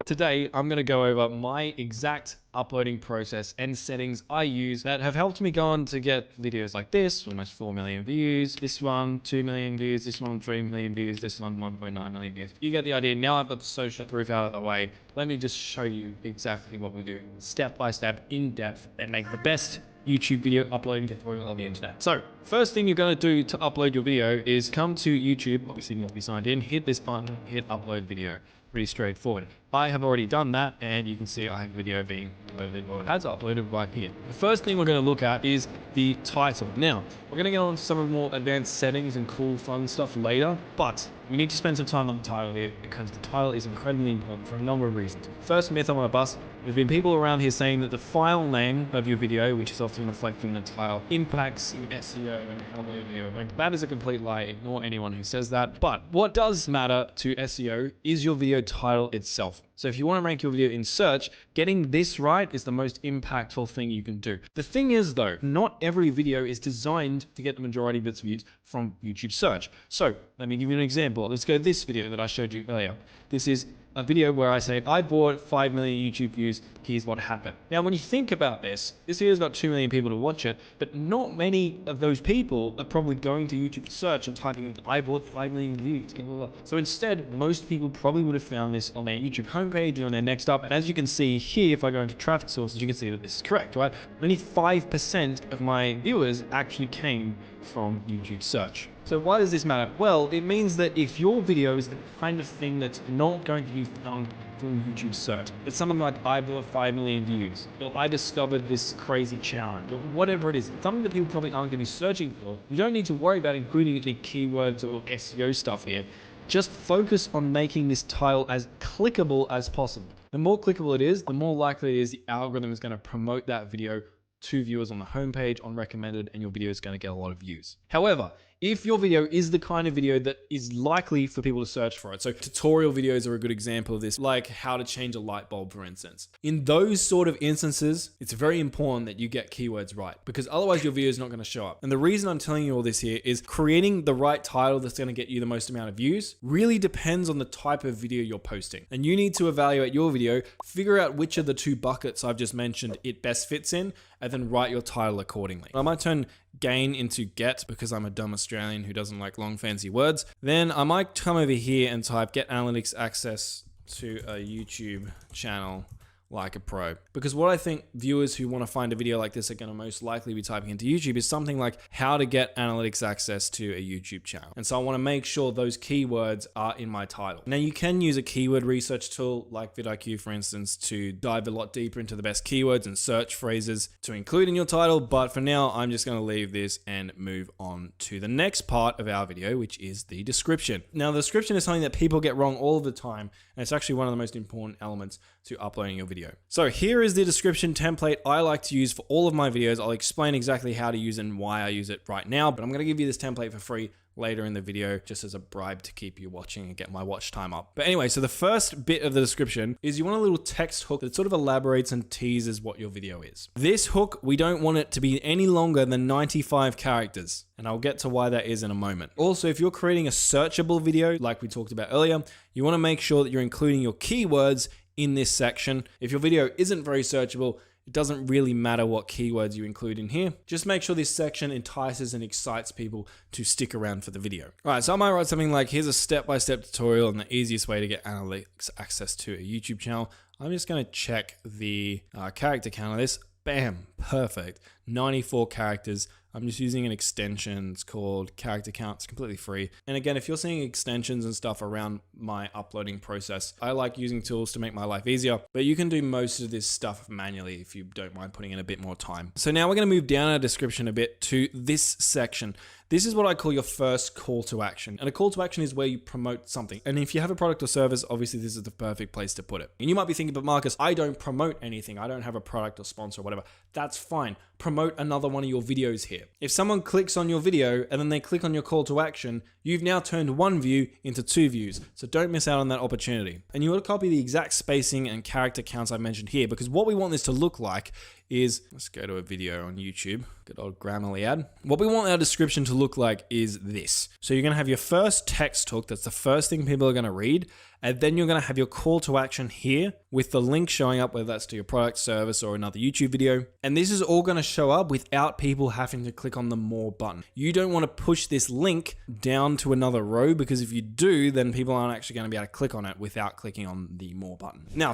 Today, I'm going to go over my exact uploading process and settings I use that have helped me go on to get videos like this, almost 4 million views, this one 2 million views, this one 3 million views, this one 1.9 million views. You get the idea. Now I've got the social proof out of the way. Let me just show you exactly what we do, step by step, in depth, and make the best YouTube video uploading tutorial on the internet. So first thing you're going to do to upload your video is come to YouTube, obviously you need to be signed in, hit this button, hit upload video. Pretty straightforward. I have already done that, and you can see I have a video being uploaded, or it has uploaded right here. The first thing we're going to look at is the title. Now, we're going to get on to some of the more advanced settings and cool fun stuff later, but we need to spend some time on the title here because the title is incredibly important for a number of reasons. First myth I want to bust, there's been people around here saying that the file name of your video, which is often reflected in the title, impacts SEO and how your video. Like, that is a complete lie. Ignore anyone who says that. But what does matter to SEO is your video title itself. So if you want to rank your video in search, getting this right is the most impactful thing you can do. The thing is though, not every video is designed to get the majority of its views from YouTube search. So let me give you an example. Let's go to this video that I showed you earlier. This is a video where I say, I bought 5 million YouTube views, here's what happened. Now, when you think about this video's got 2 million people to watch it, but not many of those people are probably going to YouTube search and typing in, I bought 5 million views, blah, blah, blah. So instead, most people probably would have found this on their YouTube homepage or on their next up. And as you can see here, if I go into traffic sources, you can see that this is correct, right? Only 5% of my viewers actually came from YouTube search. So why does this matter? Well, it means that if your video is the kind of thing that's not going to be found from YouTube search, it's something like I bought 5 million views, or I discovered this crazy challenge, or whatever it is, something that people probably aren't going to be searching for, you don't need to worry about including any keywords or SEO stuff here. Just focus on making this title as clickable as possible. The more clickable it is, the more likely it is the algorithm is going to promote that video to viewers on the homepage, on recommended, and your video is going to get a lot of views. However, if your video is the kind of video that is likely for people to search for it, so tutorial videos are a good example of this, like how to change a light bulb, for instance. In those sort of instances, it's very important that you get keywords right, because otherwise your video is not going to show up. And the reason I'm telling you all this here is creating the right title that's going to get you the most amount of views really depends on the type of video you're posting. And you need to evaluate your video, figure out which of the two buckets I've just mentioned it best fits in, and then write your title accordingly. I might turn gain into get because I'm a dumb Australian who doesn't like long fancy words. Then I might come over here and type get analytics access to a YouTube channel like a pro. Because what I think viewers who want to find a video like this are going to most likely be typing into YouTube is something like how to get analytics access to a YouTube channel. And so I want to make sure those keywords are in my title. Now you can use a keyword research tool like vidIQ, for instance, to dive a lot deeper into the best keywords and search phrases to include in your title. But for now, I'm just going to leave this and move on to the next part of our video, which is the description. Now the description is something that people get wrong all the time. And it's actually one of the most important elements to uploading your video. So here is the description template I like to use for all of my videos. I'll explain exactly how to use it and why I use it right now, but I'm going to give you this template for free later in the video just as a bribe to keep you watching and get my watch time up. But anyway, so the first bit of the description is you want a little text hook that sort of elaborates and teases what your video is. This hook, we don't want it to be any longer than 95 characters. And I'll get to why that is in a moment. Also, if you're creating a searchable video, like we talked about earlier, you want to make sure that you're including your keywords in this section. If your video isn't very searchable, it doesn't really matter what keywords you include in here. Just make sure this section entices and excites people to stick around for the video. All right, so I might write something like, here's a step-by-step tutorial on the easiest way to get analytics access to a YouTube channel. I'm just gonna check the character count of this. Bam, perfect. 94 characters. I'm just using an extension. It's called character count. It's completely free. And again, if you're seeing extensions and stuff around my uploading process, I like using tools to make my life easier, but you can do most of this stuff manually if you don't mind putting in a bit more time. So now we're going to move down our description a bit to this section. This is what I call your first call to action. And a call to action is where you promote something. And if you have a product or service, obviously this is the perfect place to put it. And you might be thinking, but Marcus, I don't promote anything. I don't have a product or sponsor or whatever. That's fine. Promote another one of your videos here. If someone clicks on your video and then they click on your call to action, you've now turned one view into 2 views. So don't miss out on that opportunity. And you want to copy the exact spacing and character counts I mentioned here, because what we want this to look like is, let's go to a video on YouTube, good old Grammarly ad. What we want our description to look like is this. So you're gonna have your first text hook, that's the first thing people are gonna read, and then you're gonna have your call to action here with the link showing up, whether that's to your product, service, or another YouTube video. And this is all gonna show up without people having to click on the more button. You don't wanna push this link down to another row, because if you do, then people aren't actually gonna be able to click on it without clicking on the more button. Now,